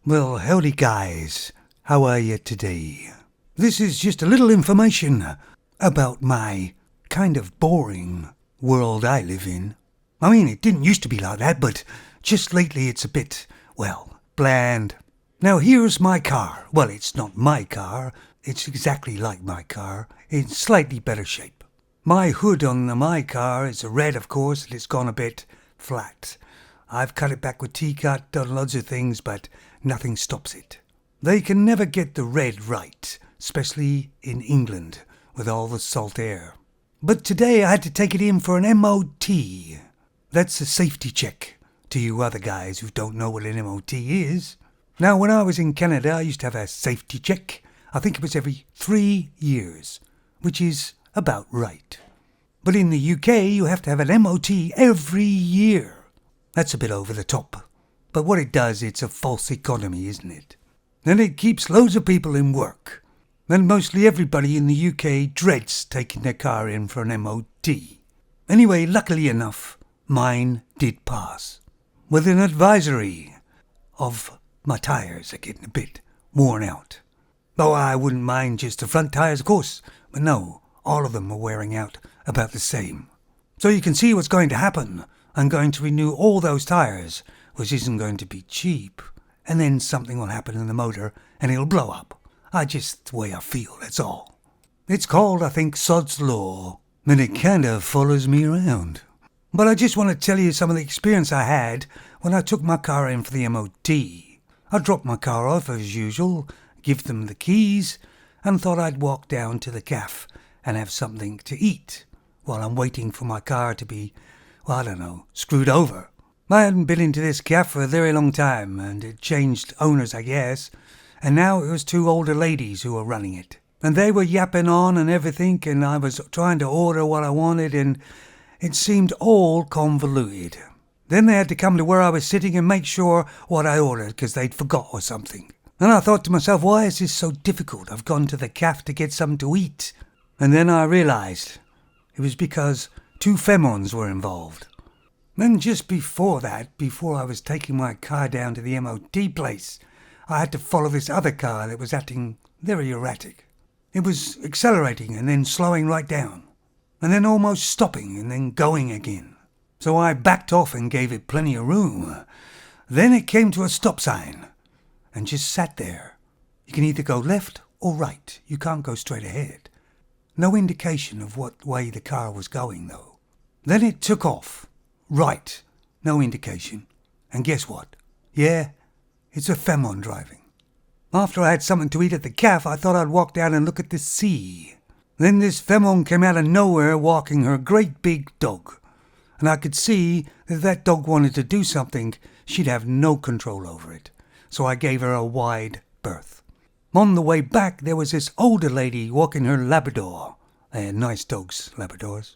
Well, howdy guys, how are you today? This is just a little information about my kind of boring world I live in. I mean, it didn't used to be like that, but just lately it's a bit, well, bland. Now here's my car. Well, it's not my car, it's exactly like my car, in slightly better shape. My hood on my car is red, of course, and it's gone a bit flat. I've cut it back with T-cut, done loads of things, but nothing stops it. They can never get the red right, especially in England, with all the salt air. But today I had to take it in for an MOT. That's a safety check, to you other guys who don't know what an MOT is. Now, when I was in Canada, I used to have a safety check. I think it was every 3 years, which is about right. But in the UK, you have to have an MOT every year. That's a bit over the top. But what it does, it's a false economy, isn't it? And it keeps loads of people in work. And mostly everybody in the UK dreads taking their car in for an MOT. Anyway, luckily enough, mine did pass. With an advisory of my tyres are getting a bit worn out. Oh, I wouldn't mind just the front tyres, of course. But no, all of them are wearing out about the same. So you can see what's going to happen. I'm going to renew all those tyres, which isn't going to be cheap. And then something will happen in the motor and it'll blow up. Just the way I feel, that's all. It's called, I think, Sod's Law. And it kind of follows me around. But I just want to tell you some of the experience I had when I took my car in for the MOT. I dropped my car off as usual, give them the keys, and thought I'd walk down to the cafe and have something to eat while I'm waiting for my car to be, well, I don't know, screwed over. I hadn't been into this cafe for a very long time, and it changed owners, I guess, and now it was 2 older ladies who were running it. And they were yapping on and everything, and I was trying to order what I wanted, and it seemed all convoluted. Then they had to come to where I was sitting and make sure what I ordered, because they'd forgot or something. And I thought to myself, why is this so difficult? I've gone to the cafe to get something to eat. And then I realised it was because 2 femons were involved. Then just before that, before I was taking my car down to the MOT place, I had to follow this other car that was acting very erratic. It was accelerating and then slowing right down, and then almost stopping and then going again. So I backed off and gave it plenty of room. Then it came to a stop sign and just sat there. You can either go left or right. You can't go straight ahead. No indication of what way the car was going, though. Then it took off. Right. No indication. And guess what? Yeah, it's a femon driving. After I had something to eat at the cafe, I thought I'd walk down and look at the sea. Then this femon came out of nowhere walking her great big dog. And I could see that if that dog wanted to do something, she'd have no control over it. So I gave her a wide berth. On the way back, there was this older lady walking her Labrador. They had nice dogs, Labradors.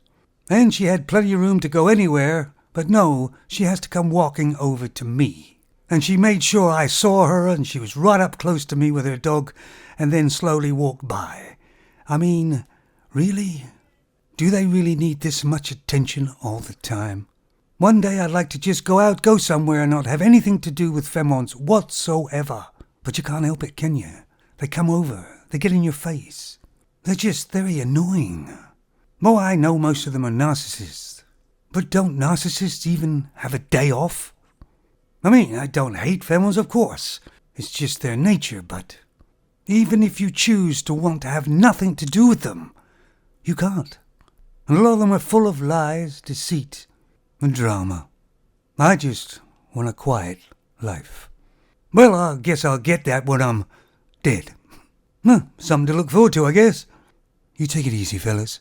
And she had plenty of room to go anywhere, but no, she has to come walking over to me. And she made sure I saw her, and she was right up close to me with her dog, and then slowly walked by. I mean, really? Do they really need this much attention all the time? One day I'd like to just go somewhere and not have anything to do with femons whatsoever. But you can't help it, can you? They come over, they get in your face. They're just very annoying. Oh, I know most of them are narcissists. But don't narcissists even have a day off? I mean, I don't hate femons, of course. It's just their nature, but even if you choose to want to have nothing to do with them, you can't. And a lot of them are full of lies, deceit, and drama. I just want a quiet life. Well, I guess I'll get that when I'm dead. Something to look forward to, I guess. You take it easy, fellas.